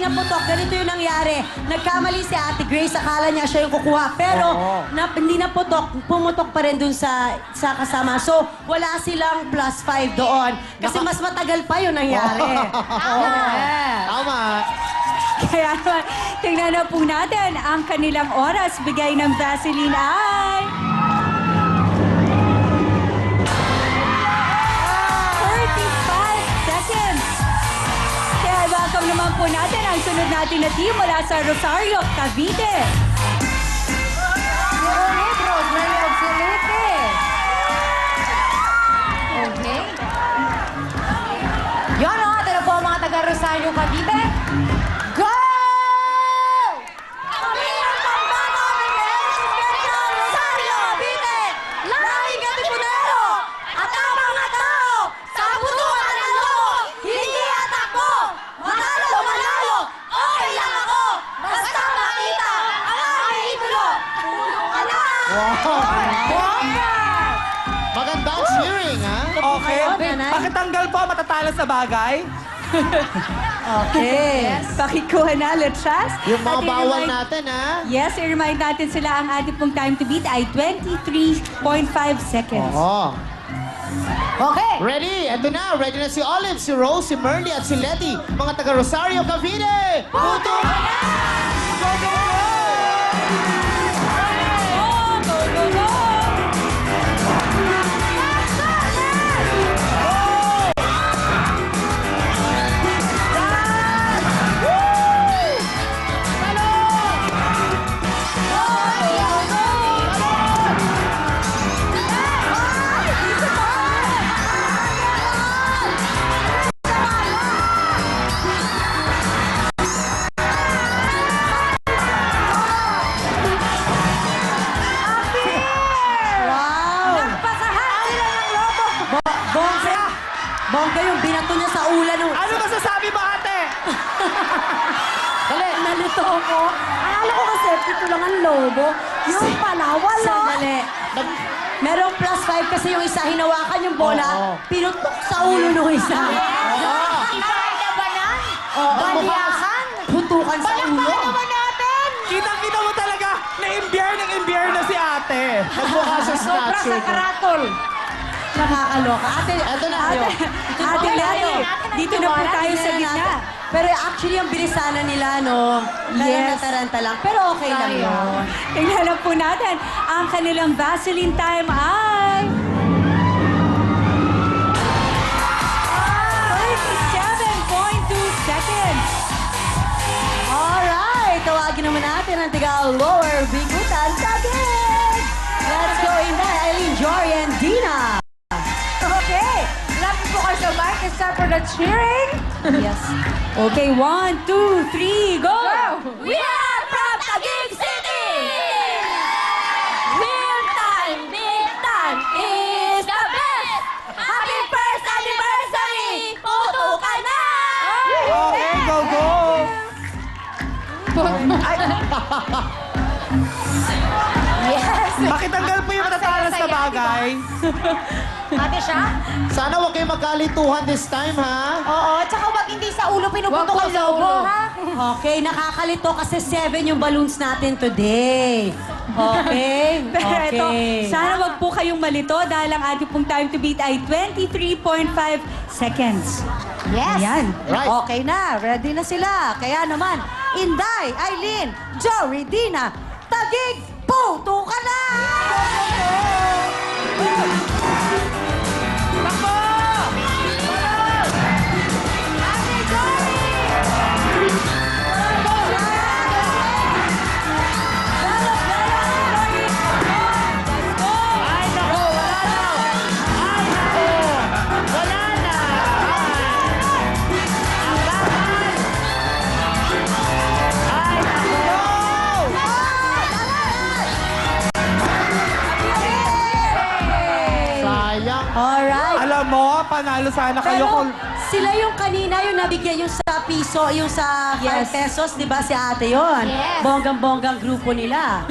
naputok. Ganito yung nangyari. Nagkamali si Ate Grace. Akala niya siya yung kukuha. Pero hindi naputok. Pumutok pa rin dun sa kasama. So, wala silang +5 doon. Kasi mas matagal pa yung nangyari. Tama. Kaya naman, tingnan na po natin ang kanilang oras. Bigay ng Vaseline ay... 35 seconds. Kaya welcome naman po natin ang sunod natin na team mula sa Rosario, Cavite. Ulit, Rosemary Obsolete. Okay. Yan o, ito na po ang mga taga Rosario, Cavite. Go! Kami ang pambata ng Regional Rosario, Cavite. Lahing Katipunero at ang mga tao sa putukan ng loob. Hindi atakbo. Manalo, manalo. Okay lang ako. Basta makita ang aking idolo. Tulong ka na. Magandang cheering, ha? Okay. Nanay. Pakitanggal po, matatalo sa bagay. Okay. Pakikuha na, Letras. Yung mga At bawal i-remind- natin, ha? Yes, i-remind natin sila ang ating pong time to beat ay 23.5 seconds. Oo. Okay. Ready? Ito na. Ready na si Olive, si Rose, si Merly, at si Letty. Mga taga Rosario, Cavite! Puto ka na! Go, go, go! Go, go, go! Wow! Pasahan sila ng lobo. Bongga! Bongga yung binato niya sa ulan. Ano masasabi mo, ate? Dali. Nalito ko. Akala ko kasi ito lang ang lobo. Yung pala, wala. Sandali. Merong +5 kasi yung isa hinawakan yung bola, pinutok sa ulo nung isa. Isay na ba na? Baliyakan. Putukan sa ulo. Palakpakan naman natin. Kitang-kita mo talaga na imbiyer na si ate. Nagmukha siya Sobra snatcher. sa karatol. Nakakaloka. Ito na. Ate Lani, dito na po tayo sa gitna. Pero actually, yung bilisanan nila, no? Yes. Taranta lang. Pero okay lang yun. Tingnan na po natin ang kanilang Vaseline time ay... 37.2 seconds. Alright, tawagin naman natin ang tiga Lower Bigutan. Tagig! Let's go, Inday, Eileen, Jory, and Dina. Okay. Lapit po kayo sa mic. It's time for the cheering. Yes. Okay, 1, 2, 3, go! We are from Taguig City! Real time, big time is the best! Happy first anniversary! Puto ka na! Okay, go, go! Yes! Pakitanggal po yung matatalo sa bagay. Ate siya? Sana huwag kayo magkalituhan this time, ha? Oo, tsaka wag hindi sa ulo pinuputok ang lobo, ha? Okay, nakakalito kasi 7 yung balloons natin today. Okay? Pero ito, Okay. sana wag po kayong malito dahil ang ating pong time to beat ay 23.5 seconds. Yes! Ayan. Right. Okay na, ready na sila. Kaya naman, Inday, Eileen, Jory, Dina, Tagig, puto ka na! Sayang. Alright. Alam mo, panalo sana kayo Pero kung... sila yung kanina, yung nabigyan yung sa piso, yung sa 5 pesos, di ba si ate yon? Yes. Bonggang-bonggang grupo nila.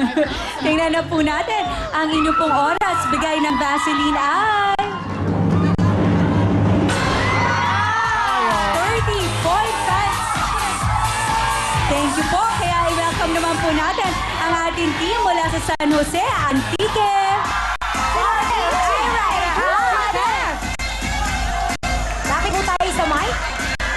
Tingnan na po natin ang inyong pong oras. Bigay ng Vaseline ay... 30.5 po natin ang ating team mula sa San Jose, Antique. Lapit po tayo sa mic.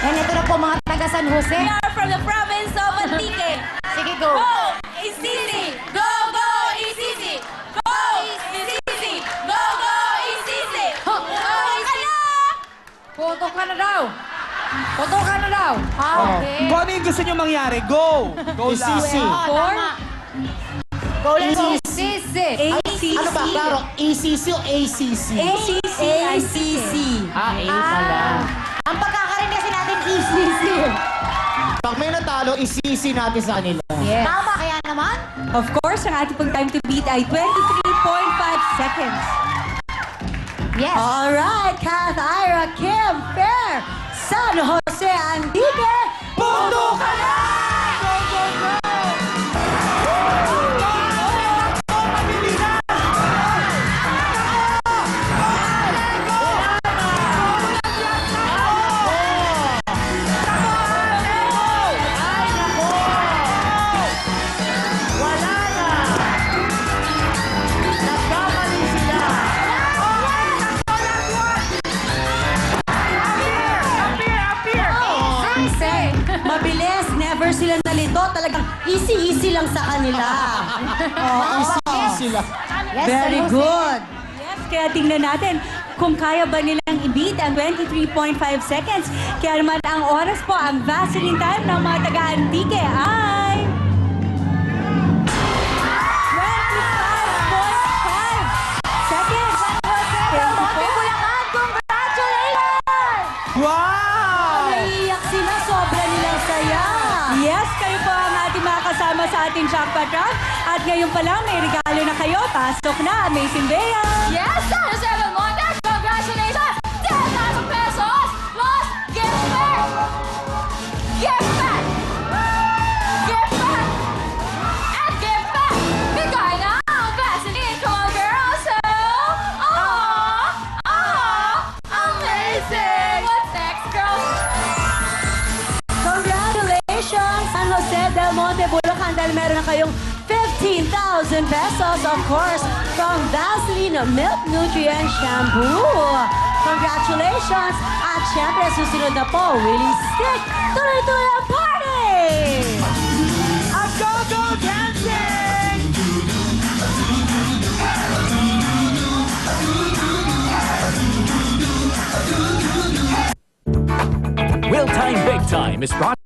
And ito na po mga taga San Jose. We are from the province of Antique. Sige, go. Go, Isisi! Go, go, Isisi! Go, Isisi! Go, go, Isisi! Go, Photo ka na daw. Photo ka na daw. Okay. Kung ano yung gusto nyo mangyari, go! Go lang. Isisi. Four. Go, let's go. Isisi. Sisi. ACC. Ano ba, klaro? ECC o ACC? ACC. ACC. Ah, A pala. Ang pagkakarinig kasi natin ECC. Pag may natalo, isisi natin sa kanila. Yes. Tama kaya naman? Of course, ang ating pong time to beat ay 23.5 seconds. Yes. Alright, Kath, Ira, Kim, Fair, San Jose, Antique. Pundo ka na! Go, go, go! Mabilis, never sila nalito. Talagang easy lang sa kanila. Easy lang. Yes, Very San Jose. good. Yes, kaya tingnan natin kung kaya ba nilang i-beat ang 23.5 seconds. Kaya naman ang oras po, ang Vaseline time ng mga taga-Antique ay 25.5 seconds. Monte Bulacan, congratulations! Wow! Naiiyak sila, sobra nilang saya. Yes, kayo po ang ating mga kasama sa ating jackpot round. At ngayon pa lang, may regalo na kayo. Pasok na, Amazing Bea! Yes, San Jose del Monte, congratulations! 10,000 pesos plus gift back! Gift back! Gift back! And gift back! Bigay na ang Vaseline. Come on, girls! So, amazing! What's next, girls? Congratulations, San Jose del Monte, Bulacan, dahil meron na kayong 15,000 pesos, of course, from Vaseline Milk Nutrient Shampoo. Congratulations! At syempre, susunod na po, Willie Stick, tuloy-tuloy ang party! A go-go dancing! Will Time Big Time is brought